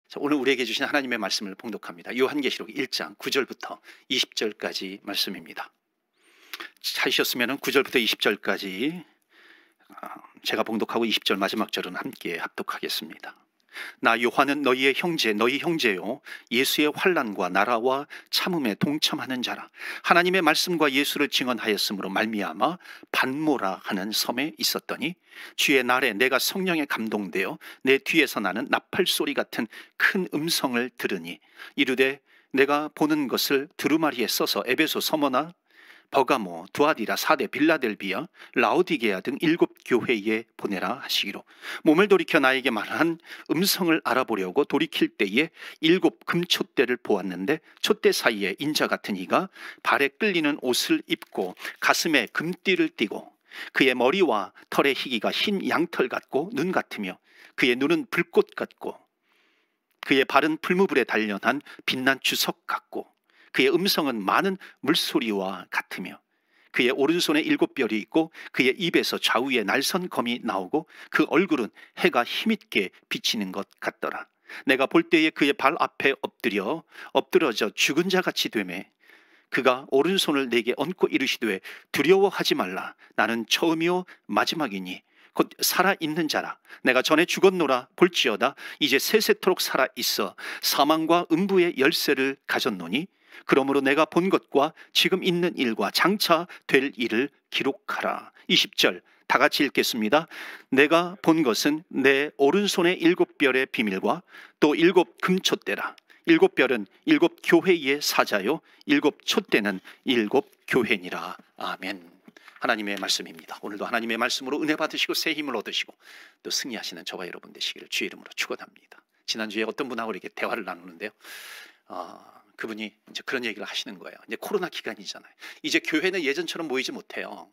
자, 오늘 우리에게 주신 하나님의 말씀을 봉독합니다. 요한계시록 1장 9절부터 20절까지 말씀입니다. 찾으셨으면 9절부터 20절까지 제가 봉독하고 20절 마지막 절은 함께 합독하겠습니다. 나 요한은 너희 형제요 예수의 환난과 나라와 참음에 동참하는 자라. 하나님의 말씀과 예수를 증언하였으므로 말미암아 반모라 하는 섬에 있었더니 주의 날에 내가 성령에 감동되어 내 뒤에서 나는 나팔 소리 같은 큰 음성을 들으니 이르되 내가 보는 것을 두루마리에 써서 에베소, 서머나, 버가모, 두아디라, 사데, 빌라델비아, 라오디게아 등 7 교회에 보내라 하시기로 몸을 돌이켜 나에게 말한 음성을 알아보려고 돌이킬 때에 7 금촛대를 보았는데 촛대 사이에 인자 같은 이가 발에 끌리는 옷을 입고 가슴에 금띠를 띠고 그의 머리와 털의 희기가 흰 양털 같고 눈 같으며 그의 눈은 불꽃 같고 그의 발은 풀무불에 단련한 빛난 주석 같고 그의 음성은 많은 물소리와 같으며 그의 오른손에 7 뼈리 있고 그의 입에서 좌우에 날선 검이 나오고 그 얼굴은 해가 힘있게 비치는 것 같더라. 내가 볼 때에 그의 발 앞에 엎드러져 죽은 자같이 되매 그가 오른손을 내게 얹고 이르시되 두려워하지 말라. 나는 처음이요 마지막이니 곧 살아있는 자라. 내가 전에 죽었노라 볼지어다 이제 세세토록 살아있어 사망과 음부의 열쇠를 가졌노니 그러므로 내가 본 것과 지금 있는 일과 장차 될 일을 기록하라. 20절 다 같이 읽겠습니다. 내가 본 것은 내 오른손의 7 별의 비밀과 또 7 금촛대라. 7 별은 7 교회의 사자요 7 촛대는 7 교회니라. 아멘. 하나님의 말씀입니다. 오늘도 하나님의 말씀으로 은혜 받으시고 새 힘을 얻으시고 또 승리하시는 저와 여러분 되시기를 주의 이름으로 축원합니다. 지난주에 어떤 분하고 이렇게 대화를 나누는데요. 그분이 이제 그런 얘기를 하시는 거예요. 이제 코로나 기간이잖아요. 이제 교회는 예전처럼 모이지 못해요.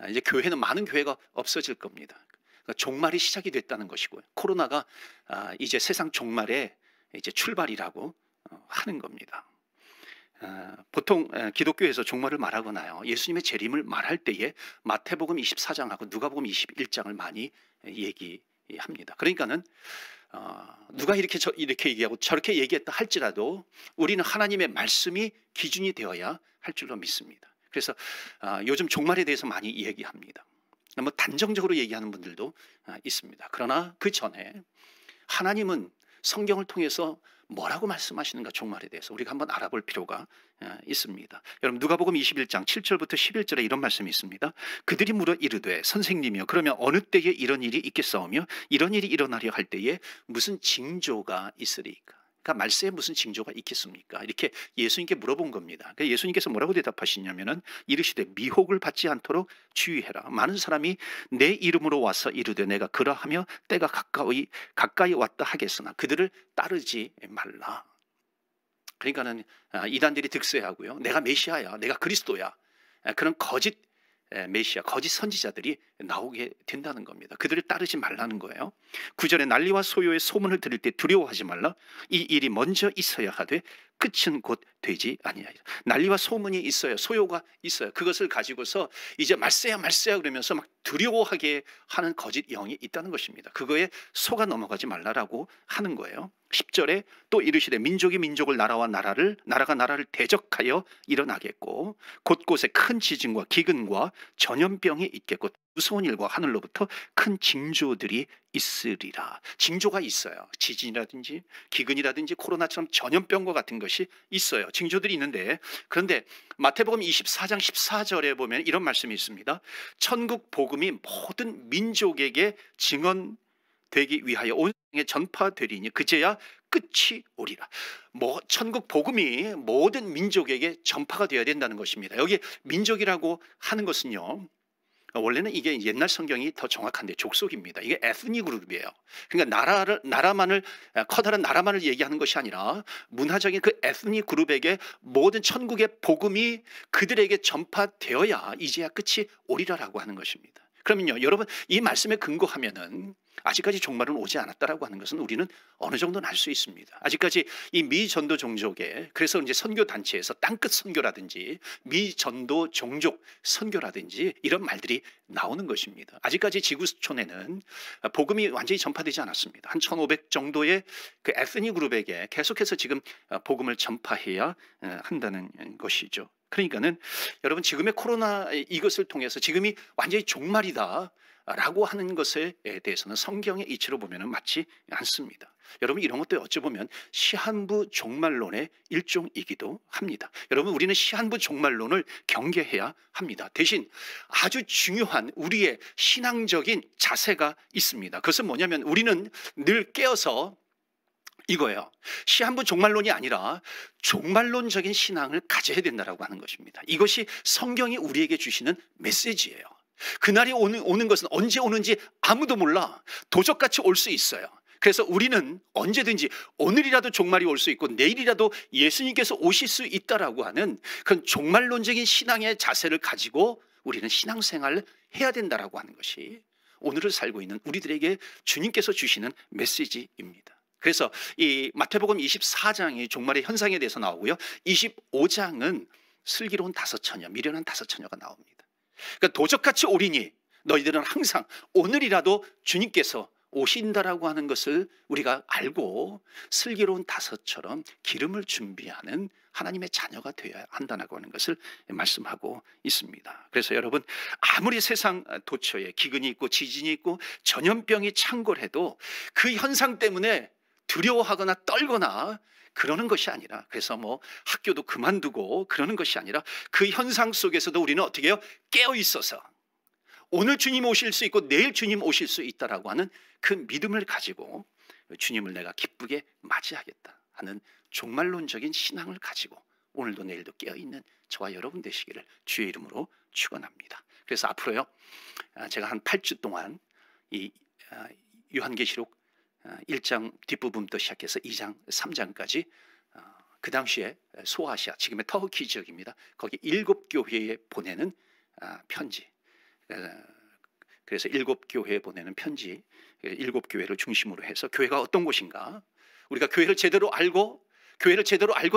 이제 교회는 많은 교회가 없어질 겁니다. 그러니까 종말이 시작이 됐다는 것이고요. 코로나가 이제 세상 종말의 이제 출발이라고 하는 겁니다. 보통 기독교에서 종말을 말하거나요 예수님의 재림을 말할 때에 마태복음 24장하고 누가복음 21장을 많이 얘기합니다. 그러니까는 누가 이렇게 얘기하고 저렇게 얘기했다 할지라도 우리는 하나님의 말씀이 기준이 되어야 할 줄로 믿습니다. 그래서 요즘 종말에 대해서 많이 얘기합니다. 뭐 단정적으로 얘기하는 분들도 있습니다. 그러나 그 전에 하나님은 성경을 통해서 뭐라고 말씀하시는가 종말에 대해서 우리가 한번 알아볼 필요가 있습니다. 여러분 누가복음 21장 7절부터 11절에 이런 말씀이 있습니다. 그들이 물어 이르되 선생님이여 그러면 어느 때에 이런 일이 있겠사오며 이런 일이 일어나려 할 때에 무슨 징조가 있으리까? 그러니까 말세에 무슨 징조가 있겠습니까? 이렇게 예수님께 물어본 겁니다. 그러니까 예수님께서 뭐라고 대답하시냐면은 이르시되 미혹을 받지 않도록 주의해라. 많은 사람이 내 이름으로 와서 이르되 내가 그러하며 때가 가까이 왔다 하겠으나 그들을 따르지 말라. 그러니까는 이단들이 득세하고요. 내가 메시아야, 내가 그리스도야. 그런 거짓 메시아, 거짓 선지자들이 나오게 된다는 겁니다. 그들을 따르지 말라는 거예요. 9절에 난리와 소요의 소문을 들을 때 두려워하지 말라. 이 일이 먼저 있어야 하되 끝은 곧 되지 아니하리라. 난리와 소문이 있어요. 소요가 있어요. 그것을 가지고서 이제 말세야 그러면서 막 두려워하게 하는 거짓 영이 있다는 것입니다. 그거에 속아 넘어가지 말라라고 하는 거예요. 10절에 또 이르시되 민족이 민족을 나라가 나라를 대적하여 일어나겠고 곳곳에 큰 지진과 기근과 전염병이 있겠고 무서운 일과 하늘로부터 큰 징조들이 있으리라. 징조가 있어요. 지진이라든지 기근이라든지 코로나처럼 전염병과 같은 것이 있어요. 징조들이 있는데 그런데 마태복음 24장 14절에 보면 이런 말씀이 있습니다. 천국 복음이 모든 민족에게 증언되기 위하여 온 세상에 전파되리니 그제야 끝이 오리라. 천국 복음이 모든 민족에게 전파가 되어야 된다는 것입니다. 여기 민족이라고 하는 것은요 원래는 이게 옛날 성경이 더 정확한데 족속입니다. 이게 에스닉 그룹이에요. 그러니까 커다란 나라만을 얘기하는 것이 아니라 문화적인 그 에스닉 그룹에게 모든 천국의 복음이 그들에게 전파되어야 이제야 끝이 오리라라고 하는 것입니다. 그러면요 여러분 이 말씀에 근거하면은 아직까지 종말은 오지 않았다라고 하는 것은 우리는 어느 정도는 알 수 있습니다. 아직까지 이 미전도 종족에, 그래서 이제 선교 단체에서 땅끝 선교라든지 미전도 종족 선교라든지 이런 말들이 나오는 것입니다. 아직까지 지구촌에는 복음이 완전히 전파되지 않았습니다. 한 1500 정도의 그 에스니 그룹에게 계속해서 지금 복음을 전파해야 한다는 것이죠. 그러니까는 여러분, 지금의 코로나 이것을 통해서 지금이 완전히 종말이다 라고 하는 것에 대해서는 성경의 이치로 보면 맞지 않습니다. 여러분, 이런 것도 어찌 보면 시한부 종말론의 일종이기도 합니다. 여러분, 우리는 시한부 종말론을 경계해야 합니다. 대신 아주 중요한 우리의 신앙적인 자세가 있습니다. 그것은 뭐냐면 우리는 늘 깨어서 이거예요. 시한부 종말론이 아니라 종말론적인 신앙을 가져야 된다라고 하는 것입니다. 이것이 성경이 우리에게 주시는 메시지예요. 그날이 오는 것은 언제 오는지 아무도 몰라. 도적같이 올 수 있어요. 그래서 우리는 언제든지 오늘이라도 종말이 올 수 있고 내일이라도 예수님께서 오실 수 있다라고 하는 그런 종말론적인 신앙의 자세를 가지고 우리는 신앙생활을 해야 된다라고 하는 것이 오늘을 살고 있는 우리들에게 주님께서 주시는 메시지입니다. 그래서 이 마태복음 24장이 종말의 현상에 대해서 나오고요, 25장은 슬기로운 다섯 처녀, 미련한 다섯 처녀가 나옵니다. 그러니까 도적같이 오리니 너희들은 항상 오늘이라도 주님께서 오신다라고 하는 것을 우리가 알고 슬기로운 다섯처럼 기름을 준비하는 하나님의 자녀가 되어야 한다고 하는 것을 말씀하고 있습니다. 그래서 여러분, 아무리 세상 도처에 기근이 있고 지진이 있고 전염병이 창궐해도 그 현상 때문에 두려워하거나 떨거나 그러는 것이 아니라, 그래서 뭐 학교도 그만두고 그러는 것이 아니라 그 현상 속에서도 우리는 어떻게 해요? 깨어 있어서 오늘 주님 오실 수 있고 내일 주님 오실 수 있다라고 하는 그 믿음을 가지고 주님을 내가 기쁘게 맞이하겠다 하는 종말론적인 신앙을 가지고 오늘도 내일도 깨어 있는 저와 여러분 되시기를 주의 이름으로 축원합니다. 그래서 앞으로요, 제가 한 8주 동안 이 요한계시록 1장 뒷부분부터 시작해서 2장, 3장까지 그 당시에 소아시아, 지금의 터키 지역입니다. 거기 7교회에 보내는 편지, 그래서 7교회에 보내는 편지, 7교회를 중심으로 해서 교회가 어떤 곳인가, 우리가 교회를 제대로 알고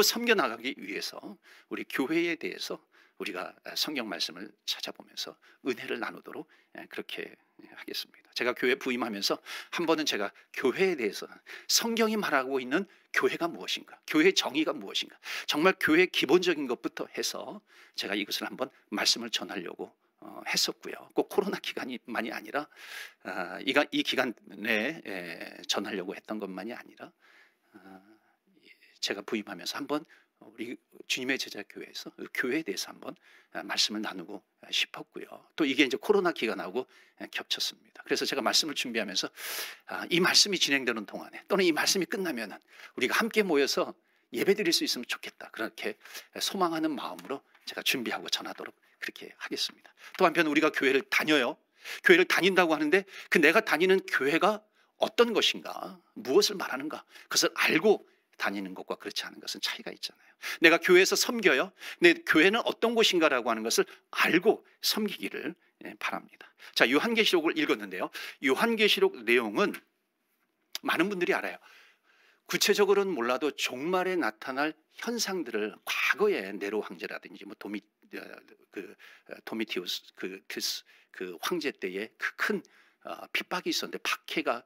섬겨나가기 위해서 우리 교회에 대해서 우리가 성경 말씀을 찾아보면서 은혜를 나누도록 그렇게 하겠습니다. 제가 교회 부임하면서 한 번은 제가 교회에 대해서 성경이 말하고 있는 교회가 무엇인가, 교회의 정의가 무엇인가, 정말 교회의 기본적인 것부터 해서 제가 이것을 한번 말씀을 전하려고 했었고요. 꼭 코로나 기간만이 아니라 이 기간 내에 전하려고 했던 것만이 아니라 제가 부임하면서 한번 우리 주님의 제자 교회에서 교회에 대해서 한번 말씀을 나누고 싶었고요. 또 이게 이제 코로나 기간하고 겹쳤습니다. 그래서 제가 말씀을 준비하면서 이 말씀이 진행되는 동안에 또는 이 말씀이 끝나면은 우리가 함께 모여서 예배드릴 수 있으면 좋겠다, 그렇게 소망하는 마음으로 제가 준비하고 전하도록 그렇게 하겠습니다. 또 한편 우리가 교회를 다녀요. 교회를 다닌다고 하는데 그 내가 다니는 교회가 어떤 것인가, 무엇을 말하는가, 그것을 알고 다니는 것과 그렇지 않은 것은 차이가 있잖아요. 내가 교회에서 섬겨요. 내 교회는 어떤 곳인가라고 하는 것을 알고 섬기기를 바랍니다. 자, 요한계시록을 읽었는데요, 요한계시록 내용은 많은 분들이 알아요. 구체적으로는 몰라도 종말에 나타날 현상들을 과거에 네로 황제라든지 뭐 도미티우스 그 황제 때에 그 큰 핍박이 있었는데, 박해가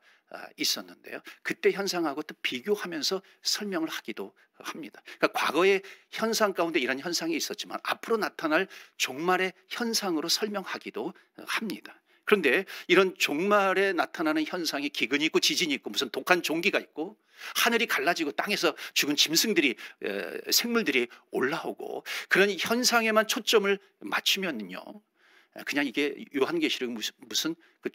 있었는데요, 그때 현상하고 또 비교하면서 설명을 하기도 합니다. 그러니까 과거의 현상 가운데 이런 현상이 있었지만 앞으로 나타날 종말의 현상으로 설명하기도 합니다. 그런데 이런 종말에 나타나는 현상이 기근이 있고 지진이 있고 무슨 독한 종기가 있고 하늘이 갈라지고 땅에서 죽은 짐승들이, 생물들이 올라오고 그런 현상에만 초점을 맞추면요, 그냥 이게 요한계시록 무슨 그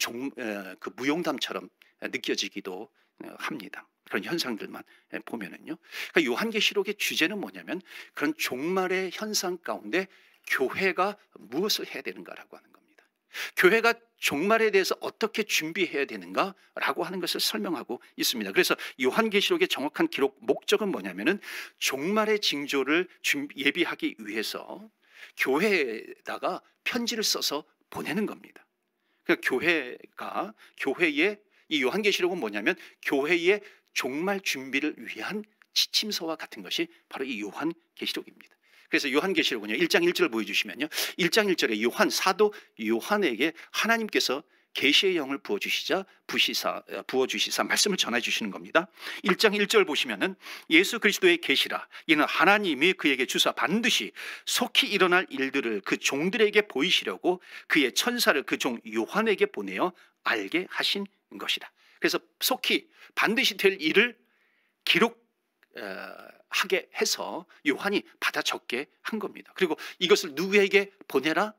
무용담처럼 느껴지기도 합니다. 그런 현상들만 보면은요. 그러니까 요한계시록의 주제는 뭐냐면 그런 종말의 현상 가운데 교회가 무엇을 해야 되는가라고 하는 겁니다. 교회가 종말에 대해서 어떻게 준비해야 되는가라고 하는 것을 설명하고 있습니다. 그래서 요한계시록의 정확한 기록 목적은 뭐냐면은 종말의 징조를 예비하기 위해서 교회에다가 편지를 써서 보내는 겁니다. 그러니까 교회의 이 요한계시록은 뭐냐면 교회의 종말 준비를 위한 지침서와 같은 것이 바로 이 요한계시록입니다. 그래서 요한계시록은요 1장 1절 보여주시면요 1장 1절에 사도 요한에게 하나님께서 계시의 영을 부어주시사 말씀을 전해주시는 겁니다. 1장 1절 보시면은 예수 그리스도의 계시라 이는 하나님이 그에게 주사 반드시 속히 일어날 일들을 그 종들에게 보이시려고 그의 천사를 그 종 요한에게 보내어 알게 하신 것이라. 그래서 속히 반드시 될 일을 기록하게 해서 요한이 받아 적게 한 겁니다. 그리고 이것을 누구에게 보내라?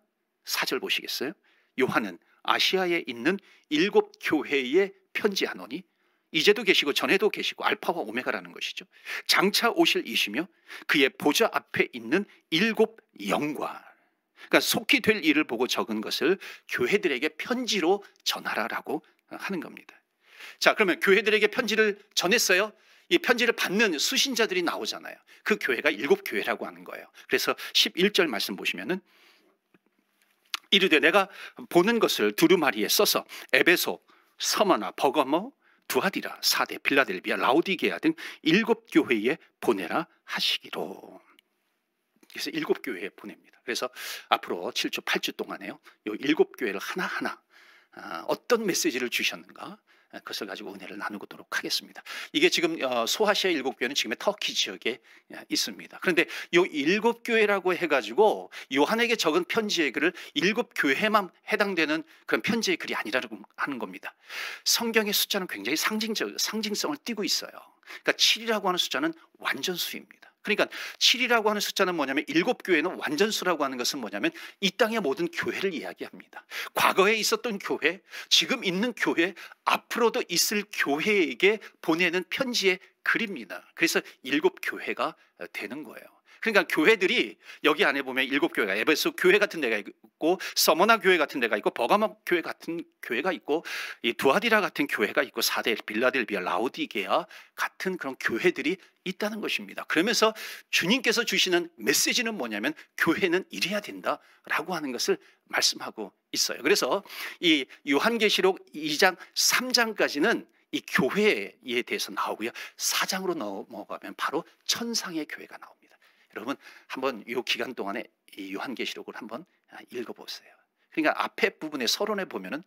4절 보시겠어요? 요한은 아시아에 있는 7 교회에 편지하노니 이제도 계시고 전에도 계시고 알파와 오메가라는 것이죠. 장차 오실 이시며 그의 보좌 앞에 있는 7 영과, 그러니까 속히 될 일을 보고 적은 것을 교회들에게 편지로 전하라라고 하는 겁니다. 자, 그러면 교회들에게 편지를 전했어요. 이 편지를 받는 수신자들이 나오잖아요. 그 교회가 7 교회라고 하는 거예요. 그래서 11절 말씀 보시면은 이르되 내가 보는 것을 두루마리에 써서 에베소, 서머나, 버거모, 두아디라, 사데, 빌라델비아, 라오디게아 등 7 교회에 보내라 하시기로. 그래서 7 교회에 보냅니다. 그래서 앞으로 7주, 8주 동안에요. 이 7 교회를 하나하나 어떤 메시지를 주셨는가 그것을 가지고 은혜를 나누도록 하겠습니다. 이게 지금 소아시아 7 교회는 지금의 터키 지역에 있습니다. 그런데 이 7 교회라고 해가지고 요한에게 적은 편지의 글을 7 교회만 해당되는 그런 편지의 글이 아니라고 하는 겁니다. 성경의 숫자는 굉장히 상징성을 띠고 있어요. 그러니까 7이라고 하는 숫자는 완전수입니다. 그러니까 7이라고 하는 숫자는 뭐냐면 7 교회는 완전수라고 하는 것은 뭐냐면 이 땅의 모든 교회를 이야기합니다. 과거에 있었던 교회, 지금 있는 교회, 앞으로도 있을 교회에게 보내는 편지의 글입니다. 그래서 7 교회가 되는 거예요. 그러니까 교회들이 여기 안에 보면 7 교회가 에베소 교회 같은 데가 있고 서머나 교회 같은 데가 있고 버가모 교회 같은 교회가 있고 이 두아디라 같은 교회가 있고 사데, 빌라델비아, 라오디게아 같은 그런 교회들이 있다는 것입니다. 그러면서 주님께서 주시는 메시지는 뭐냐면 교회는 이래야 된다라고 하는 것을 말씀하고 있어요. 그래서 이 요한계시록 2장 3장까지는 이 교회에 대해서 나오고요. 4장으로 넘어가면 바로 천상의 교회가 나옵니다. 여러분 한번 이 기간 동안에 이 요한계시록을 한번 읽어보세요. 그러니까 앞에 부분에 서론에 보면은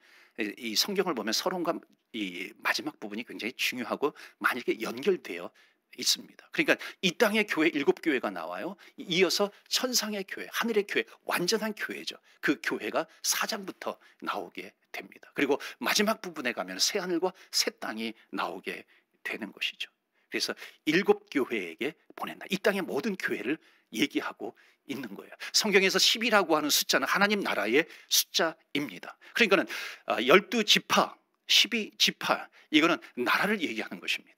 이 성경을 보면 서론과 이 마지막 부분이 굉장히 중요하고 만약에 연결되어 있습니다. 그러니까 이 땅의 교회 7 교회가 나와요. 이어서 천상의 교회, 하늘의 교회, 완전한 교회죠. 그 교회가 4장부터 나오게 됩니다. 그리고 마지막 부분에 가면 새 하늘과 새 땅이 나오게 되는 것이죠. 그래서 7 교회에게 보낸다. 이 땅의 모든 교회를 얘기하고 있는 거예요. 성경에서 10이라고 하는 숫자는 하나님 나라의 숫자입니다. 그러니까는 12지파, 12지파 이거는 나라를 얘기하는 것입니다.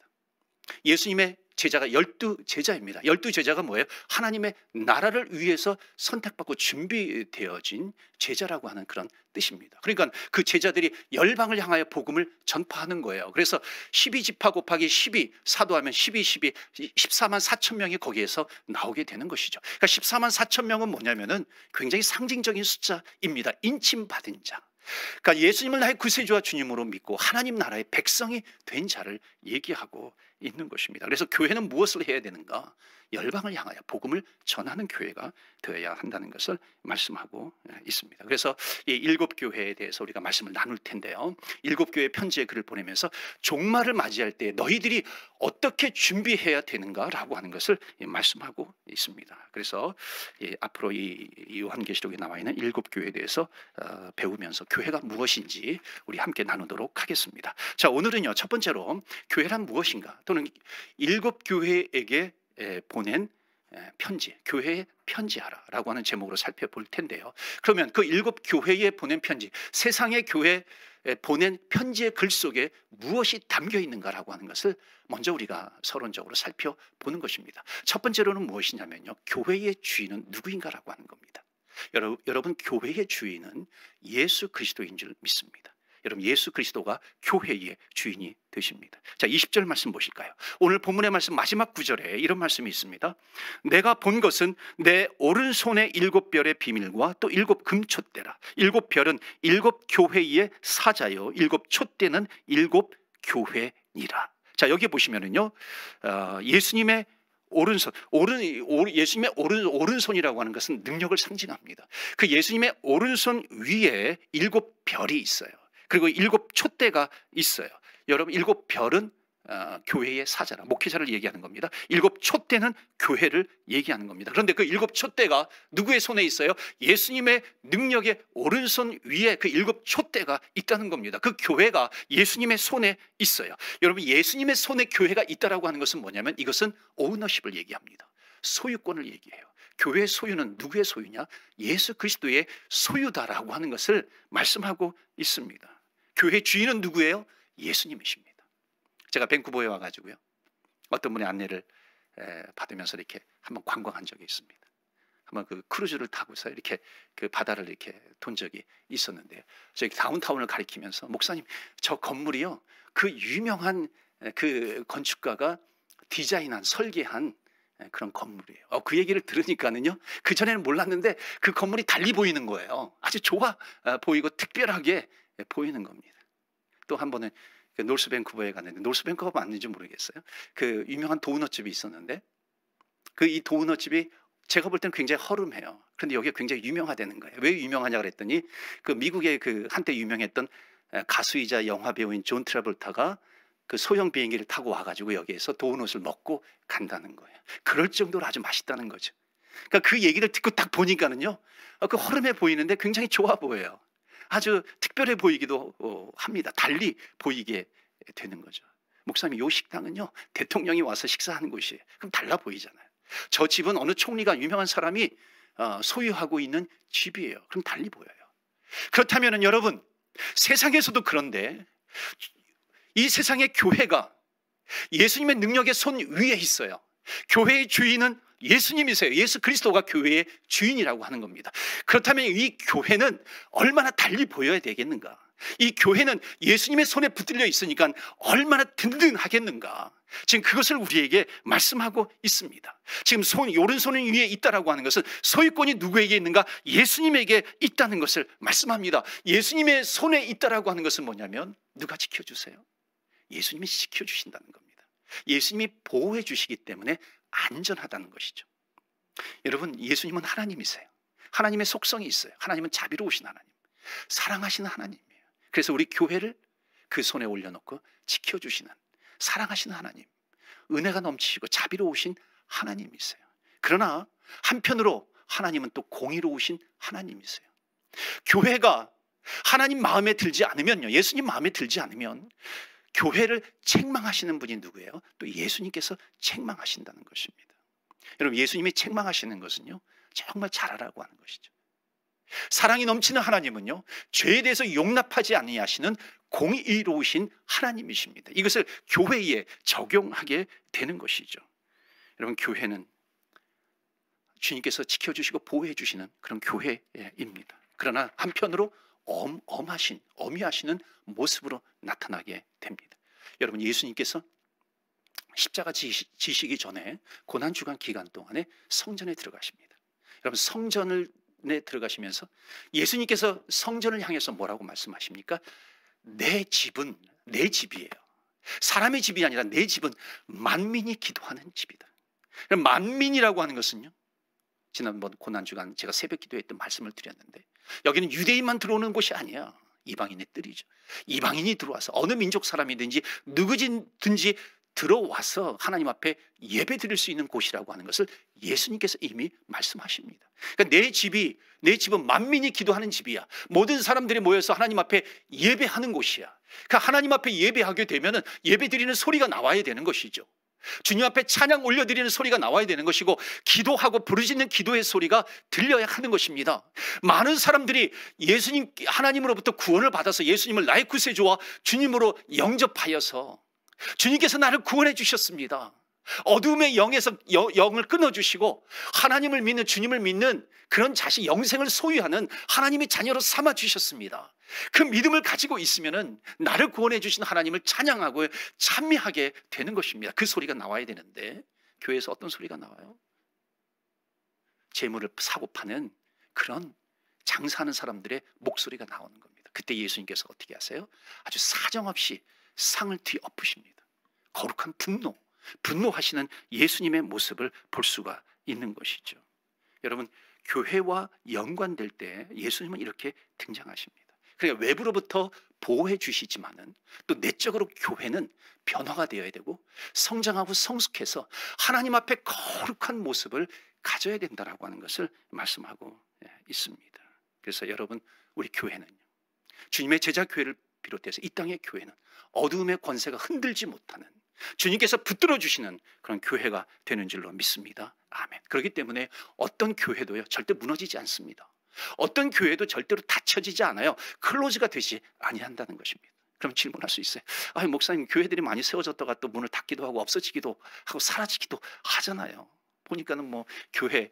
예수님의 제자가 12제자입니다. 12제자가 뭐예요? 하나님의 나라를 위해서 선택받고 준비되어진 제자라고 하는 그런 뜻입니다. 그러니까 그 제자들이 열방을 향하여 복음을 전파하는 거예요. 그래서 12지파 곱하기 12 사도하면 12, 14만 4천 명이 거기에서 나오게 되는 것이죠. 그러니까 14만 4천 명은 뭐냐면은 굉장히 상징적인 숫자입니다. 인침받은 자. 그러니까 예수님을 나의 구세주와 주님으로 믿고 하나님 나라의 백성이 된 자를 얘기하고 있는 것입니다. 그래서 교회는 무엇을 해야 되는가? 열방을 향하여 복음을 전하는 교회가 되어야 한다는 것을 말씀하고 있습니다. 그래서 이 7 교회에 대해서 우리가 말씀을 나눌 텐데요. 7 교회 편지의 글을 보내면서 종말을 맞이할 때 너희들이 어떻게 준비해야 되는가라고 하는 것을 말씀하고 있습니다. 그래서 앞으로 이 요한계시록에 나와 있는 7 교회에 대해서 배우면서 교회가 무엇인지 우리 함께 나누도록 하겠습니다. 자, 오늘은요 첫 번째로 교회란 무엇인가 또는 7 교회에게 보낸 편지, 교회에 편지하라라고 하는 제목으로 살펴볼 텐데요. 그러면 그 7 교회에 보낸 편지, 세상의 교회에 보낸 편지의 글 속에 무엇이 담겨 있는가라고 하는 것을 먼저 우리가 서론적으로 살펴보는 것입니다. 첫 번째로는 무엇이냐면요, 교회의 주인은 누구인가라고 하는 겁니다. 여러분 교회의 주인은 예수 그리스도인 줄 믿습니다. 여러분 예수 그리스도가 교회의 주인이 되십니다. 자, 20절 말씀 보실까요? 오늘 본문의 말씀 마지막 구절에 이런 말씀이 있습니다. 내가 본 것은 내 오른손의 7별의 비밀과 또 7 금촛대라. 7별은 7 교회의 사자요 7 촛대는 7 교회니라. 자, 여기 보시면은요, 예수님의 오른손, 예수님의 오른손이라고 하는 것은 능력을 상징합니다. 그 예수님의 오른손 위에 7 별이 있어요. 그리고 7 촛대가 있어요. 여러분 7 별은 교회의 사자라, 목회자를 얘기하는 겁니다. 7 촛대는 교회를 얘기하는 겁니다. 그런데 그 7 촛대가 누구의 손에 있어요? 예수님의 능력의 오른손 위에 그 7 촛대가 있다는 겁니다. 그 교회가 예수님의 손에 있어요. 여러분 예수님의 손에 교회가 있다라고 하는 것은 뭐냐면 이것은 오너십을 얘기합니다. 소유권을 얘기해요. 교회의 소유는 누구의 소유냐? 예수 그리스도의 소유다라고 하는 것을 말씀하고 있습니다. 교회의 주인은 누구예요? 예수님이십니다. 제가 밴쿠버에 와가지고요, 어떤 분의 안내를 받으면서 이렇게 한번 관광한 적이 있습니다. 한번 그 크루즈를 타고서 이렇게 그 바다를 이렇게 돈 적이 있었는데요. 저희 다운타운을 가리키면서 목사님, 저 건물이요, 그 유명한 그 건축가가 디자인한 설계한 그런 건물이에요. 그 얘기를 들으니까는요, 그 전에는 몰랐는데 그 건물이 달리 보이는 거예요. 아주 좋아 보이고 특별하게 보이는 겁니다. 또 한 번은 그 노스 밴쿠버에 갔는데, 노스 밴쿠버 맞는지 모르겠어요. 그 유명한 도넛집이 있었는데 그 이 도넛집이 제가 볼 때는 굉장히 허름해요. 그런데 여기가 굉장히 유명하다는 거예요. 왜 유명하냐 그랬더니 그 미국의 그 한때 유명했던 가수이자 영화 배우인 존 트래볼타가 그 소형 비행기를 타고 와가지고 여기에서 도넛을 먹고 간다는 거예요. 그럴 정도로 아주 맛있다는 거죠. 그러니까 그 얘기를 듣고 딱 보니까는요, 그 허름해 보이는데 굉장히 좋아 보여요. 아주 특별해 보이기도 합니다. 달리 보이게 되는 거죠. 목사님, 이 식당은요 대통령이 와서 식사하는 곳이에요. 그럼 달라 보이잖아요. 저 집은 어느 총리가 유명한 사람이 소유하고 있는 집이에요. 그럼 달리 보여요. 그렇다면 여러분, 세상에서도 그런데 이 세상의 교회가 예수님의 능력의 손 위에 있어요. 교회의 주인은 예수님이세요. 예수 그리스도가 교회의 주인이라고 하는 겁니다. 그렇다면 이 교회는 얼마나 달리 보여야 되겠는가? 이 교회는 예수님의 손에 붙들려 있으니까 얼마나 든든하겠는가? 지금 그것을 우리에게 말씀하고 있습니다. 지금 오른손 위에 있다라고 하는 것은 소유권이 누구에게 있는가? 예수님에게 있다는 것을 말씀합니다. 예수님의 손에 있다라고 하는 것은 뭐냐면 누가 지켜주세요? 예수님이 지켜주신다는 겁니다. 예수님이 보호해 주시기 때문에 안전하다는 것이죠. 여러분, 예수님은 하나님이세요. 하나님의 속성이 있어요. 하나님은 자비로우신 하나님, 사랑하시는 하나님이에요. 그래서 우리 교회를 그 손에 올려놓고 지켜주시는 사랑하시는 하나님, 은혜가 넘치시고 자비로우신 하나님이세요. 그러나 한편으로 하나님은 또 공의로우신 하나님이세요. 교회가 하나님 마음에 들지 않으면요, 예수님 마음에 들지 않으면 교회를 책망하시는 분이 누구예요? 또 예수님께서 책망하신다는 것입니다. 여러분, 예수님이 책망하시는 것은요, 정말 잘하라고 하는 것이죠. 사랑이 넘치는 하나님은요, 죄에 대해서 용납하지 아니하시는 공의로우신 하나님이십니다. 이것을 교회에 적용하게 되는 것이죠. 여러분, 교회는 주님께서 지켜주시고 보호해 주시는 그런 교회입니다. 그러나 한편으로 엄히하시는 모습으로 나타나게 됩니다. 여러분, 예수님께서 십자가 지시기 전에 고난주간 기간 동안에 성전에 들어가십니다. 여러분, 성전에 들어가시면서 예수님께서 성전을 향해서 뭐라고 말씀하십니까? 내 집은 내 집이에요. 사람의 집이 아니라 내 집은 만민이 기도하는 집이다. 만민이라고 하는 것은요, 지난번 고난주간 제가 새벽 기도회 때 말씀을 드렸는데, 여기는 유대인만 들어오는 곳이 아니야. 이방인의 뜰이죠. 이방인이 들어와서 어느 민족 사람이든지 누구든지 들어와서 하나님 앞에 예배 드릴 수 있는 곳이라고 하는 것을 예수님께서 이미 말씀하십니다. 그러니까 내 집은 만민이 기도하는 집이야. 모든 사람들이 모여서 하나님 앞에 예배하는 곳이야. 그러니까 하나님 앞에 예배하게 되면은 예배 드리는 소리가 나와야 되는 것이죠. 주님 앞에 찬양 올려드리는 소리가 나와야 되는 것이고, 기도하고 부르짖는 기도의 소리가 들려야 하는 것입니다. 많은 사람들이 예수님, 하나님으로부터 구원을 받아서 예수님을 나의 구세주와 주님으로 영접하여서 주님께서 나를 구원해 주셨습니다. 어둠의 영에서 영을 끊어주시고 하나님을 믿는, 주님을 믿는 그런 자신, 영생을 소유하는 하나님의 자녀로 삼아주셨습니다. 그 믿음을 가지고 있으면 나를 구원해 주신 하나님을 찬양하고 찬미하게 되는 것입니다. 그 소리가 나와야 되는데 교회에서 어떤 소리가 나와요? 재물을 사고 파는 그런 장사하는 사람들의 목소리가 나오는 겁니다. 그때 예수님께서 어떻게 하세요? 아주 사정없이 상을 뒤엎으십니다. 거룩한 분노하시는 예수님의 모습을 볼 수가 있는 것이죠. 여러분, 교회와 연관될 때 예수님은 이렇게 등장하십니다. 그러니까 외부로부터 보호해 주시지만은 또 내적으로 교회는 변화가 되어야 되고 성장하고 성숙해서 하나님 앞에 거룩한 모습을 가져야 된다라고 하는 것을 말씀하고 있습니다. 그래서 여러분, 우리 교회는요, 주님의 제자 교회를 비롯해서 이 땅의 교회는 어두움의 권세가 흔들지 못하는, 주님께서 붙들어 주시는 그런 교회가 되는 줄로 믿습니다. 아멘. 그렇기 때문에 어떤 교회도요 절대 무너지지 않습니다. 어떤 교회도 절대로 닫혀지지 않아요. 클로즈가 되지 아니한다는 것입니다. 그럼 질문할 수 있어요. 아, 목사님, 교회들이 많이 세워졌다가 또 문을 닫기도 하고 없어지기도 하고 사라지기도 하잖아요. 보니까는 뭐 교회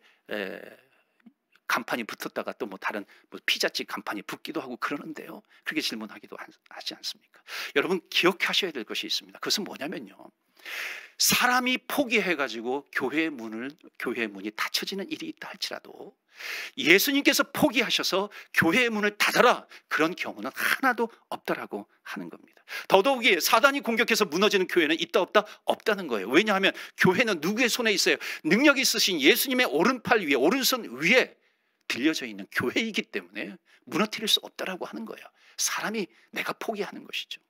간판이 붙었다가 또 뭐 다른 피자집 간판이 붙기도 하고 그러는데요. 그렇게 질문하기도 하지 않습니까? 여러분, 기억하셔야 될 것이 있습니다. 그것은 뭐냐면요, 사람이 포기해가지고 교회의 문이 닫혀지는 일이 있다 할지라도 예수님께서 포기하셔서 교회의 문을 닫아라, 그런 경우는 하나도 없다라고 하는 겁니다. 더더욱이 사단이 공격해서 무너지는 교회는 있다 없다? 없다는 거예요. 왜냐하면 교회는 누구의 손에 있어요? 능력이 있으신 예수님의 오른팔 위에, 오른손 위에 들려져 있는 교회이기 때문에 무너뜨릴 수 없다라고 하는 거예요. 사람이 내가 포기하는 것이죠.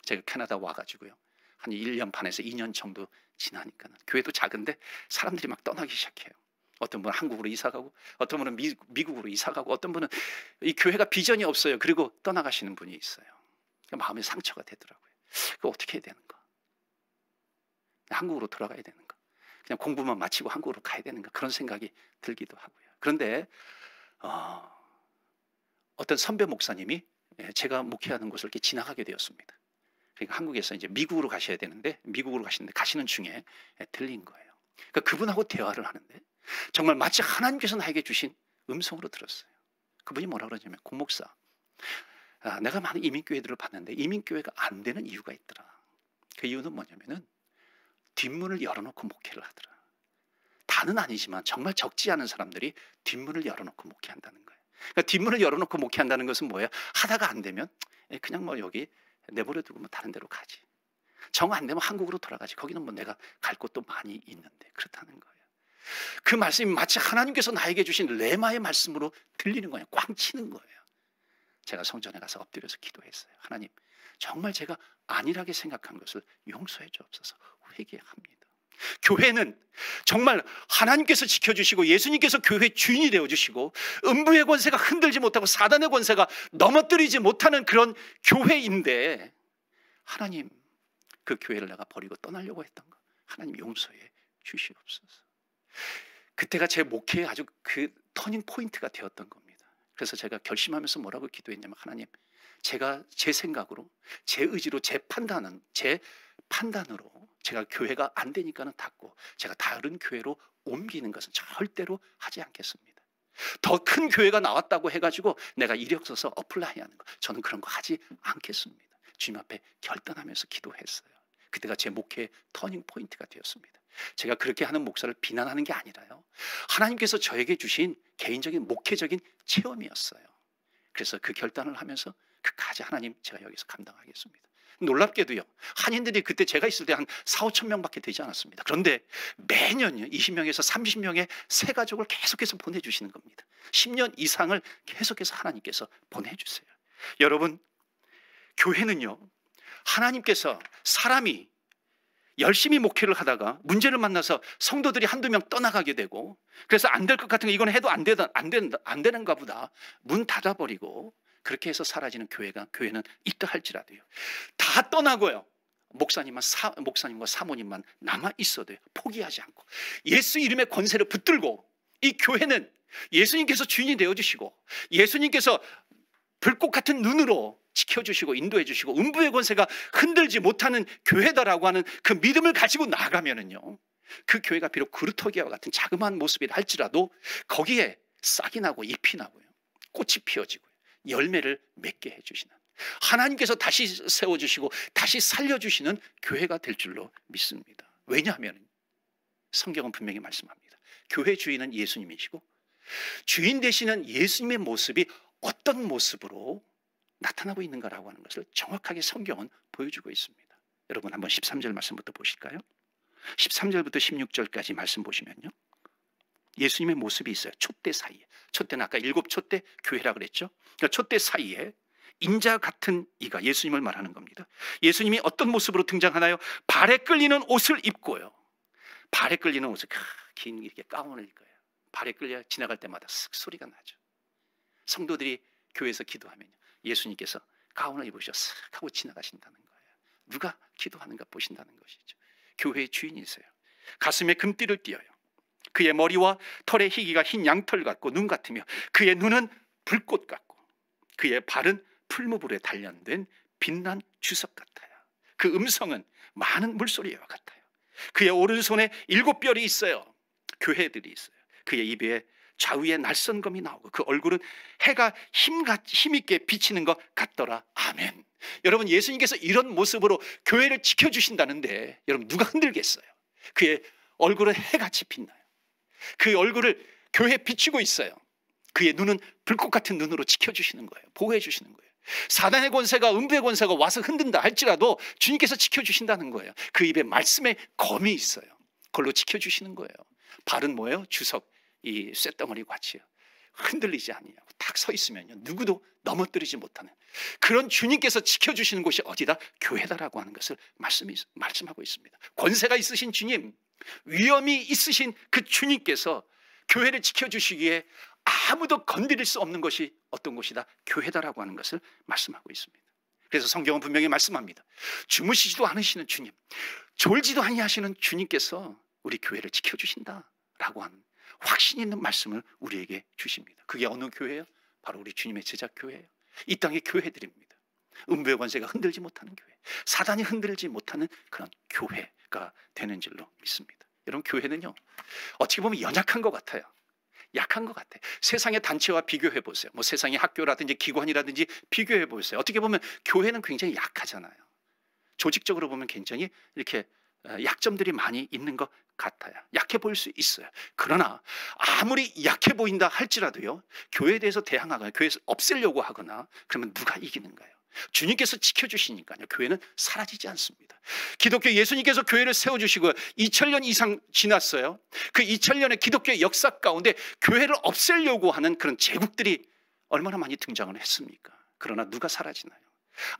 제가 캐나다 와가지고요, 한 1년 반에서 2년 정도 지나니까 교회도 작은데 사람들이 막 떠나기 시작해요. 어떤 분은 한국으로 이사가고, 어떤 분은 미국으로 이사가고, 어떤 분은 이 교회가 비전이 없어요. 그리고 떠나가시는 분이 있어요. 마음에 상처가 되더라고요. 그거 어떻게 해야 되는가? 한국으로 돌아가야 되는가? 그냥 공부만 마치고 한국으로 가야 되는가? 그런 생각이 들기도 하고요. 그런데 어떤 선배 목사님이 제가 목회하는 곳을 이렇게 지나가게 되었습니다. 그러니까 한국에서 이제 미국으로 가셔야 되는데, 미국으로 가시는 중에 들린 거예요. 그러니까 그분하고 대화를 하는데 정말 마치 하나님께서 나에게 주신 음성으로 들었어요. 그분이 뭐라 그러냐면, 고 목사, 내가 많은 이민교회들을 봤는데 이민교회가 안 되는 이유가 있더라. 그 이유는 뭐냐면은 뒷문을 열어놓고 목회를 하더라. 다는 아니지만 정말 적지 않은 사람들이 뒷문을 열어놓고 목회한다는 거예요. 그러니까 뒷문을 열어놓고 목회한다는 것은 뭐예요? 하다가 안 되면 그냥 뭐 여기 내버려두고 뭐 다른 데로 가지. 정 안 되면 한국으로 돌아가지. 거기는 뭐 내가 갈 곳도 많이 있는데. 그렇다는 거예요. 그 말씀이 마치 하나님께서 나에게 주신 레마의 말씀으로 들리는 거예요. 꽝 치는 거예요. 제가 성전에 가서 엎드려서 기도했어요. 하나님, 정말 제가 안일하게 생각한 것을 용서해 주옵소서. 회개합니다. 교회는 정말 하나님께서 지켜주시고 예수님께서 교회 주인이 되어주시고 음부의 권세가 흔들지 못하고 사단의 권세가 넘어뜨리지 못하는 그런 교회인데, 하나님, 그 교회를 내가 버리고 떠나려고 했던 거 하나님 용서해 주시옵소서. 그때가 제 목회의 아주 그 터닝 포인트가 되었던 겁니다. 그래서 제가 결심하면서 뭐라고 기도했냐면, 하나님, 제가 제 생각으로, 제 의지로, 제 판단으로 제가 교회가 안 되니까는 닫고 제가 다른 교회로 옮기는 것은 절대로 하지 않겠습니다. 더 큰 교회가 나왔다고 해가지고 내가 이력 써서 어플라이하는 거, 저는 그런 거 하지 않겠습니다. 주님 앞에 결단하면서 기도했어요. 그때가 제 목회의 터닝 포인트가 되었습니다. 제가 그렇게 하는 목사를 비난하는 게 아니라요, 하나님께서 저에게 주신 개인적인 목회적인 체험이었어요. 그래서 그 결단을 하면서 끝까지 하나님, 제가 여기서 감당하겠습니다. 놀랍게도요, 한인들이 그때 제가 있을 때 한 4, 5천 명밖에 되지 않았습니다. 그런데 매년요 20명에서 30명의 새 가족을 계속해서 보내주시는 겁니다. 10년 이상을 계속해서 하나님께서 보내주세요. 여러분, 교회는요, 하나님께서 사람이 열심히 목회를 하다가 문제를 만나서 성도들이 한두 명 떠나가게 되고, 그래서 안 될 것 같은 거, 이건 해도 안 되는가 보다, 문 닫아버리고 그렇게 해서 사라지는 교회는 있다 할지라도요, 다 떠나고요, 목사님과 사모님만 남아 있어도요, 포기하지 않고 예수 이름의 권세를 붙들고, 이 교회는 예수님께서 주인이 되어주시고 예수님께서 불꽃 같은 눈으로 지켜주시고 인도해 주시고 음부의 권세가 흔들지 못하는 교회다라고 하는 그 믿음을 가지고 나가면은요, 그 교회가 비록 그루터기와 같은 자그마한 모습이라 할지라도 거기에 싹이 나고 잎이 나고요, 꽃이 피어지고 열매를 맺게 해주시는, 하나님께서 다시 세워주시고 다시 살려주시는 교회가 될 줄로 믿습니다. 왜냐하면 성경은 분명히 말씀합니다. 교회 주인은 예수님이시고 주인 되시는 예수님의 모습이 어떤 모습으로 나타나고 있는가라고 하는 것을 정확하게 성경은 보여주고 있습니다. 여러분 한번 13절 말씀부터 보실까요? 13절부터 16절까지 말씀 보시면요, 예수님의 모습이 있어요. 촛대 사이에, 촛대는 아까 7 촛대 교회라 그랬죠. 그러니까 촛대 사이에 인자 같은 이가, 예수님을 말하는 겁니다. 예수님이 어떤 모습으로 등장하나요? 발에 끌리는 옷을 입고요. 발에 끌리는 옷을 긴 이렇게 가운을 입고요. 발에 끌려 지나갈 때마다 쓱 소리가 나죠. 성도들이 교회에서 기도하면요, 예수님께서 가운을 입으셔 쓱 하고 지나가신다는 거예요. 누가 기도하는가 보신다는 것이죠. 교회의 주인이세요. 가슴에 금띠를 띄어요. 그의 머리와 털의 희기가 흰 양털 같고 눈 같으며 그의 눈은 불꽃 같고 그의 발은 풀무불에 단련된 빛난 주석 같아요. 그 음성은 많은 물소리와 같아요. 그의 오른손에 7뼈리 있어요. 교회들이 있어요. 그의 입에 좌우에 날선검이 나오고 그 얼굴은 해가 힘있게 비치는 것 같더라. 아멘. 여러분, 예수님께서 이런 모습으로 교회를 지켜주신다는데 여러분 누가 흔들겠어요? 그의 얼굴은 해같이 빛나요. 그 얼굴을 교회에 비추고 있어요. 그의 눈은 불꽃 같은 눈으로 지켜주시는 거예요. 보호해 주시는 거예요. 사단의 권세가, 음부의 권세가 와서 흔든다 할지라도 주님께서 지켜주신다는 거예요. 그 입에 말씀의 검이 있어요. 그걸로 지켜주시는 거예요. 발은 뭐예요? 주석, 이 쇳덩어리 같이요. 흔들리지 아니냐고 딱 서 있으면요, 누구도 넘어뜨리지 못하는 그런 주님께서 지켜주시는 곳이 어디다? 교회다라고 하는 것을 말씀하고 있습니다. 권세가 있으신 주님, 위엄이 있으신 그 주님께서 교회를 지켜주시기에 아무도 건드릴 수 없는 것이 어떤 곳이다? 교회다라고 하는 것을 말씀하고 있습니다. 그래서 성경은 분명히 말씀합니다. 주무시지도 않으시는 주님, 졸지도 아니하시는 주님께서 우리 교회를 지켜주신다라고 하는 확신 있는 말씀을 우리에게 주십니다. 그게 어느 교회예요? 바로 우리 주님의 제자 교회예요. 이 땅의 교회들입니다. 음부의 권세가 흔들지 못하는 교회, 사단이 흔들지 못하는 그런 교회가 되는 줄로 믿습니다. 여러분, 교회는요, 어떻게 보면 연약한 것 같아요. 약한 것 같아요. 세상의 단체와 비교해 보세요. 뭐 세상의 학교라든지 기관이라든지 비교해 보세요. 어떻게 보면 교회는 굉장히 약하잖아요. 조직적으로 보면 굉장히 이렇게 약점들이 많이 있는 것 같아요. 약해 보일 수 있어요. 그러나 아무리 약해 보인다 할지라도요, 교회에 대해서 대항하거나 교회에서 없애려고 하거나 그러면 누가 이기는가요? 주님께서 지켜주시니까요, 교회는 사라지지 않습니다. 기독교 예수님께서 교회를 세워주시고 2000년 이상 지났어요. 그 2000년의 기독교의 역사 가운데 교회를 없애려고 하는 그런 제국들이 얼마나 많이 등장을 했습니까? 그러나 누가 사라지나요?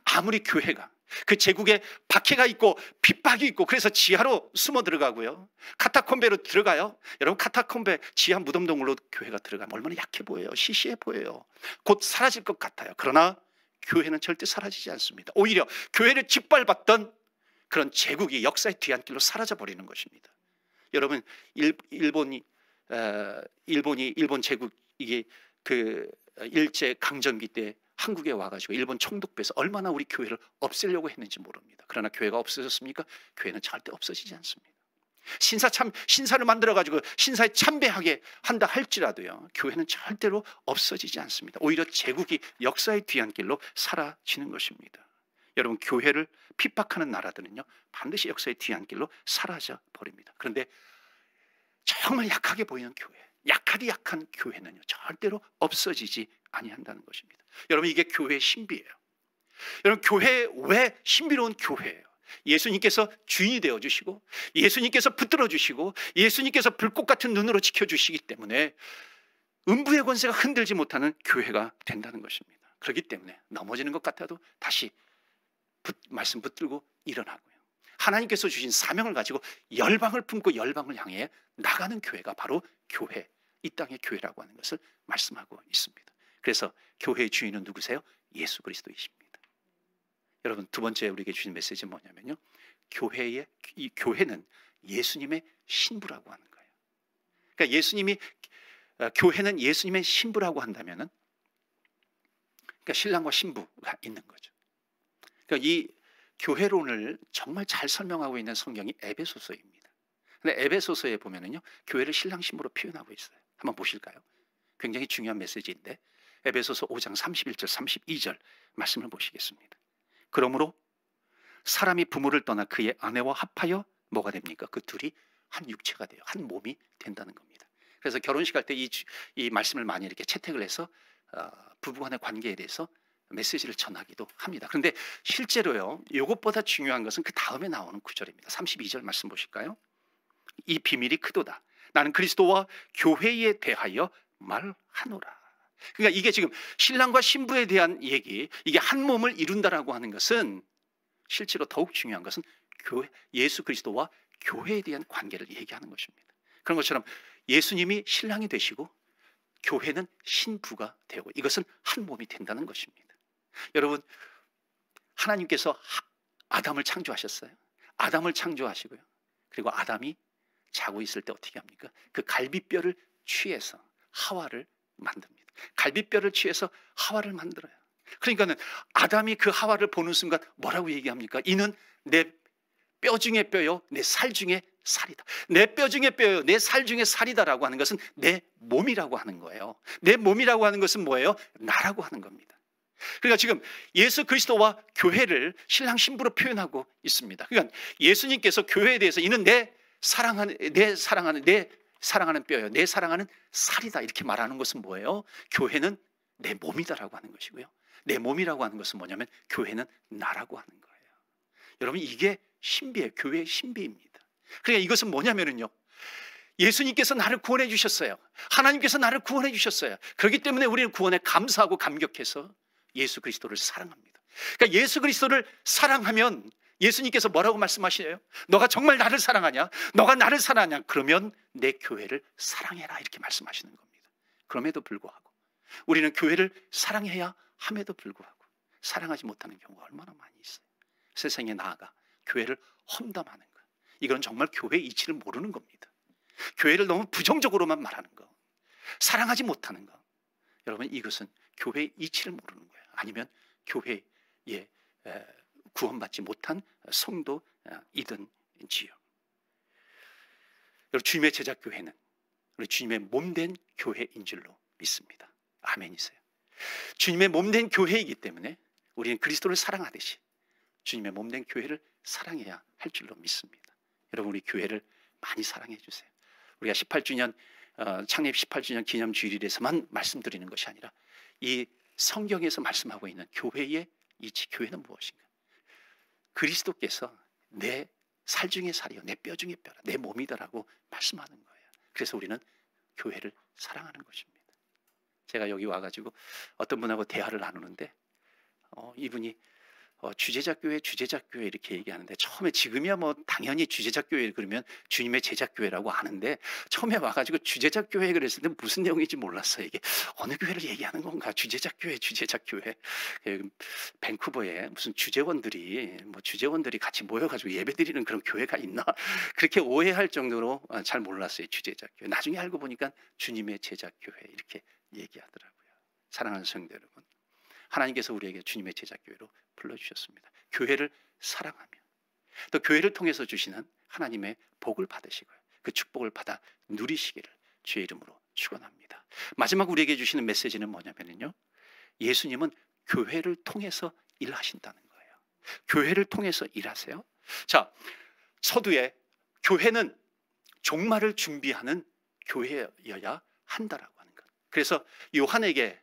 아무리 교회가 그 제국에 박해가 있고 핍박이 있고 그래서 지하로 숨어 들어가고요, 카타콤베로 들어가요. 여러분, 카타콤베 지하 무덤 동굴로 교회가 들어가면 얼마나 약해 보여요. 시시해 보여요. 곧 사라질 것 같아요. 그러나 교회는 절대 사라지지 않습니다. 오히려 교회를 짓밟았던 그런 제국이 역사의 뒤안길로 사라져 버리는 것입니다. 여러분, 일본 제국, 이게 그 일제 강점기 때 한국에 와가지고 일본 총독부에서 얼마나 우리 교회를 없애려고 했는지 모릅니다. 그러나 교회가 없어졌습니까? 교회는 절대 없어지지 않습니다. 신사를 만들어가지고 신사에 참배하게 한다 할지라도요, 교회는 절대로 없어지지 않습니다. 오히려 제국이 역사의 뒤안길로 사라지는 것입니다. 여러분, 교회를 핍박하는 나라들은요, 반드시 역사의 뒤안길로 사라져 버립니다. 그런데 정말 약하게 보이는 교회, 약한 교회는요, 절대로 없어지지 아니한다는 것입니다. 여러분, 이게 교회의 신비예요. 여러분, 교회 왜 신비로운 교회예요? 예수님께서 주인이 되어주시고 예수님께서 붙들어 주시고 예수님께서 불꽃 같은 눈으로 지켜주시기 때문에 음부의 권세가 흔들지 못하는 교회가 된다는 것입니다. 그렇기 때문에 넘어지는 것 같아도 다시 말씀 붙들고 일어나고요, 하나님께서 주신 사명을 가지고 열방을 품고 열방을 향해 나가는 교회가 바로 교회, 이 땅의 교회라고 하는 것을 말씀하고 있습니다. 그래서 교회의 주인은 누구세요? 예수 그리스도이십니다. 여러분, 두 번째 우리에게 주신 메시지는 뭐냐면요, 이 교회는 예수님의 신부라고 하는 거예요. 그러니까 교회는 예수님의 신부라고 한다면은 그러니까 신랑과 신부가 있는 거죠. 그러니까 이 교회론을 정말 잘 설명하고 있는 성경이 에베소서입니다. 근데 에베소서에 보면은요, 교회를 신랑 신부로 표현하고 있어요. 한번 보실까요? 굉장히 중요한 메시지인데 에베소서 5장 31절 32절 말씀을 보시겠습니다. 그러므로 사람이 부모를 떠나 그의 아내와 합하여 뭐가 됩니까? 그 둘이 한 육체가 돼요. 한 몸이 된다는 겁니다. 그래서 결혼식 할 때 이 말씀을 많이 이렇게 채택을 해서 부부간의 관계에 대해서 메시지를 전하기도 합니다. 그런데 실제로요, 이것보다 중요한 것은 그 다음에 나오는 구절입니다. 32절 말씀 보실까요? 이 비밀이 크도다. 나는 그리스도와 교회에 대하여 말하노라. 그러니까 이게 지금 신랑과 신부에 대한 얘기, 이게 한 몸을 이룬다라고 하는 것은 실제로 더욱 중요한 것은 예수 그리스도와 교회에 대한 관계를 얘기하는 것입니다. 그런 것처럼 예수님이 신랑이 되시고 교회는 신부가 되고 이것은 한 몸이 된다는 것입니다. 여러분, 하나님께서 아담을 창조하셨어요. 아담을 창조하시고요. 그리고 아담이 자고 있을 때 어떻게 합니까? 그 갈비뼈를 취해서 하와를 만듭니다. 갈비뼈를 취해서 하와를 만들어요. 그러니까는 아담이 그 하와를 보는 순간 뭐라고 얘기합니까? 이는 내 뼈 중에 뼈요, 내 살 중에 살이다. 내 뼈 중에 뼈요, 내 살 중에 살이다라고 하는 것은 내 몸이라고 하는 거예요. 내 몸이라고 하는 것은 뭐예요? 나라고 하는 겁니다. 그러니까 지금 예수 그리스도와 교회를 신랑 신부로 표현하고 있습니다. 그러니까 예수님께서 교회에 대해서 이는 내 사랑하는 뼈요, 내 사랑하는 살이다 이렇게 말하는 것은 뭐예요? 교회는 내 몸이다라고 하는 것이고요. 내 몸이라고 하는 것은 뭐냐면 교회는 나라고 하는 거예요. 여러분, 이게 신비예요. 교회의 신비입니다. 그러니까 이것은 뭐냐면요, 예수님께서 나를 구원해 주셨어요. 하나님께서 나를 구원해 주셨어요. 그렇기 때문에 우리는 구원에 감사하고 감격해서 예수 그리스도를 사랑합니다. 그러니까 예수 그리스도를 사랑하면 예수님께서 뭐라고 말씀하시나요? 너가 정말 나를 사랑하냐? 너가 나를 사랑하냐? 그러면 내 교회를 사랑해라 이렇게 말씀하시는 겁니다. 그럼에도 불구하고 우리는 교회를 사랑해야 함에도 불구하고 사랑하지 못하는 경우가 얼마나 많이 있어요. 세상에 나아가 교회를 험담하는 것, 이건 정말 교회의 이치를 모르는 겁니다. 교회를 너무 부정적으로만 말하는 것, 사랑하지 못하는 것, 여러분 이것은 교회의 이치를 모르는 거예요. 아니면 교회에 구원받지 못한 성도이든지요. 여러분, 주님의 제자교회는 우리 주님의 몸된 교회인 줄로 믿습니다. 아멘이세요. 주님의 몸된 교회이기 때문에 우리는 그리스도를 사랑하듯이 주님의 몸된 교회를 사랑해야 할 줄로 믿습니다. 여러분, 우리 교회를 많이 사랑해 주세요. 우리가 18주년 창립 18주년 기념 주일에서만 말씀드리는 것이 아니라 이 성경에서 말씀하고 있는 교회의 이치, 교회는 무엇인가? 그리스도께서 내 살 중에 살이요, 내 뼈 중에 뼈라, 내 몸이다라고 말씀하는 거예요. 그래서 우리는 교회를 사랑하는 것입니다. 제가 여기 와가지고 어떤 분하고 대화를 나누는데 이분이 주제자교회 이렇게 얘기하는데, 처음에 지금이야 뭐 당연히 주제자교회 그러면 주님의 제자교회라고 아는데 처음에 와가지고 주제자교회 그랬을 때 무슨 내용인지 몰랐어요. 이게 어느 교회를 얘기하는 건가? 주제자교회 밴쿠버에 무슨 주재원들이 같이 모여가지고 예배드리는 그런 교회가 있나? 그렇게 오해할 정도로 잘 몰랐어요. 주제자교회. 나중에 알고 보니까 주님의 제자교회 이렇게 얘기하더라고요. 사랑하는 성도 여러분, 하나님께서 우리에게 주님의 제자교회로 불러주셨습니다. 교회를 사랑하며 또 교회를 통해서 주시는 하나님의 복을 받으시고요, 그 축복을 받아 누리시기를 주의 이름으로 축원합니다. 마지막 우리에게 주시는 메시지는 뭐냐면요, 예수님은 교회를 통해서 일하신다는 거예요. 교회를 통해서 일하세요. 자, 서두에 교회는 종말을 준비하는 교회여야 한다라고 하는 것. 그래서 요한에게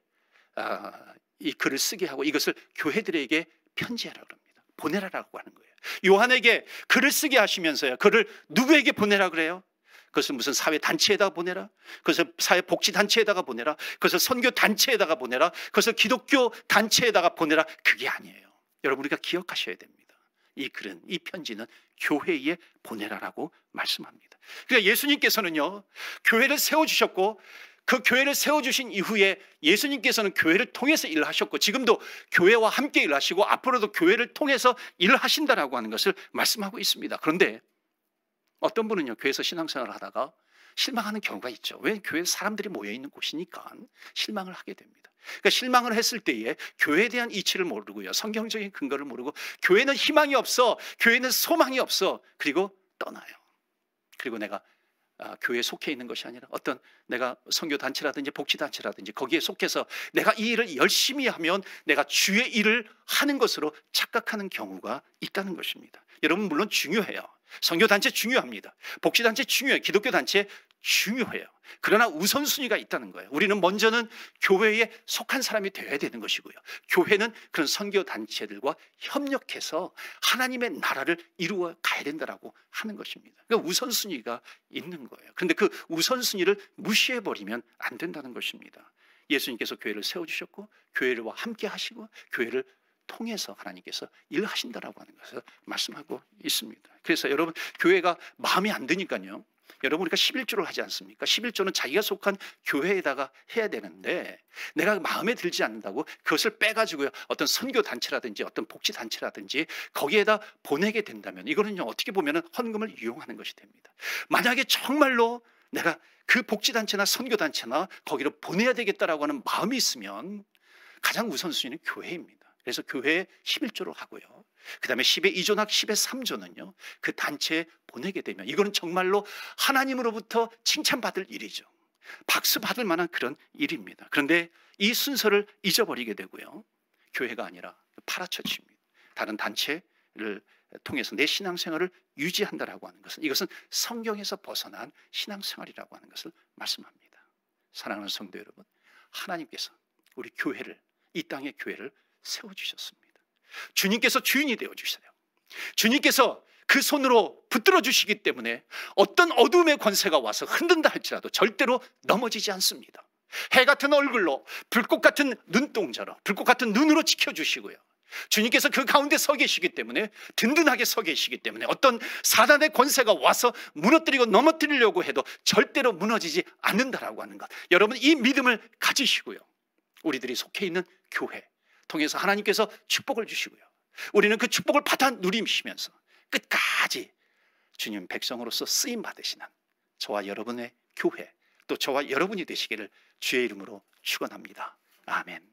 이 글을 쓰게 하고 이것을 교회들에게 편지하라고 합니다. 보내라라고 하는 거예요. 요한에게 글을 쓰게 하시면서요, 글을 누구에게 보내라 그래요? 그것을 무슨 사회단체에다가 보내라, 그것을 사회복지단체에다가 보내라, 그것을 선교단체에다가 보내라, 그것을 기독교 단체에다가 보내라, 그게 아니에요. 여러분, 우리가 기억하셔야 됩니다. 이 글은, 이 편지는 교회에 보내라라고 말씀합니다. 그러니까 예수님께서는요, 교회를 세워주셨고 그 교회를 세워주신 이후에 예수님께서는 교회를 통해서 일을 하셨고 지금도 교회와 함께 일하시고 앞으로도 교회를 통해서 일을 하신다라고 하는 것을 말씀하고 있습니다. 그런데 어떤 분은요, 교회에서 신앙생활을 하다가 실망하는 경우가 있죠. 왜? 교회 사람들이 모여있는 곳이니까 실망을 하게 됩니다. 그러니까 실망을 했을 때에 교회에 대한 이치를 모르고요, 성경적인 근거를 모르고 교회는 희망이 없어, 교회는 소망이 없어, 그리고 떠나요. 그리고 내가 교회에 속해 있는 것이 아니라 어떤 내가 선교단체라든지 복지단체라든지 거기에 속해서 내가 이 일을 열심히 하면 내가 주의 일을 하는 것으로 착각하는 경우가 있다는 것입니다. 여러분, 물론 중요해요. 선교단체 중요합니다. 복지단체 중요해요. 기독교단체 중요해요. 그러나 우선순위가 있다는 거예요. 우리는 먼저는 교회에 속한 사람이 되어야 되는 것이고요, 교회는 그런 선교단체들과 협력해서 하나님의 나라를 이루어 가야 된다라고 하는 것입니다. 그러니까 우선순위가 있는 거예요. 그런데 그 우선순위를 무시해버리면 안 된다는 것입니다. 예수님께서 교회를 세워주셨고 교회와 함께 하시고 교회를 통해서 하나님께서 일하신다라고 하는 것을 말씀하고 있습니다. 그래서 여러분, 교회가 마음에 안 드니까요, 여러분, 우리가 11조를 하지 않습니까? 11조는 자기가 속한 교회에다가 해야 되는데 내가 마음에 들지 않는다고 그것을 빼가지고요, 어떤 선교단체라든지 어떤 복지단체라든지 거기에다 보내게 된다면 이거는요, 어떻게 보면 헌금을 이용하는 것이 됩니다. 만약에 정말로 내가 그 복지단체나 선교단체나 거기로 보내야 되겠다라고 하는 마음이 있으면 가장 우선순위는 교회입니다. 그래서 교회에 11조를 하고요, 그 다음에 10의 2조나 10의 3조는요 그 단체에 보내게 되면 이거는 정말로 하나님으로부터 칭찬받을 일이죠. 박수 받을 만한 그런 일입니다. 그런데 이 순서를 잊어버리게 되고요, 교회가 아니라 파라처치입니다. 다른 단체를 통해서 내 신앙생활을 유지한다라고 하는 것은, 이것은 성경에서 벗어난 신앙생활이라고 하는 것을 말씀합니다. 사랑하는 성도 여러분, 하나님께서 우리 교회를, 이 땅의 교회를 세워주셨습니다. 주님께서 주인이 되어주세요. 주님께서 그 손으로 붙들어 주시기 때문에 어떤 어둠의 권세가 와서 흔든다 할지라도 절대로 넘어지지 않습니다. 해 같은 얼굴로, 불꽃 같은 눈동자로, 불꽃 같은 눈으로 지켜주시고요, 주님께서 그 가운데 서 계시기 때문에, 든든하게 서 계시기 때문에 어떤 사단의 권세가 와서 무너뜨리고 넘어뜨리려고 해도 절대로 무너지지 않는다라고 하는 것, 여러분 이 믿음을 가지시고요, 우리들이 속해 있는 교회 통해서 하나님께서 축복을 주시고요, 우리는 그 축복을 받아 누리시면서 끝까지 주님 백성으로서 쓰임 받으시는 저와 여러분의 교회, 또 저와 여러분이 되시기를 주의 이름으로 축원합니다. 아멘.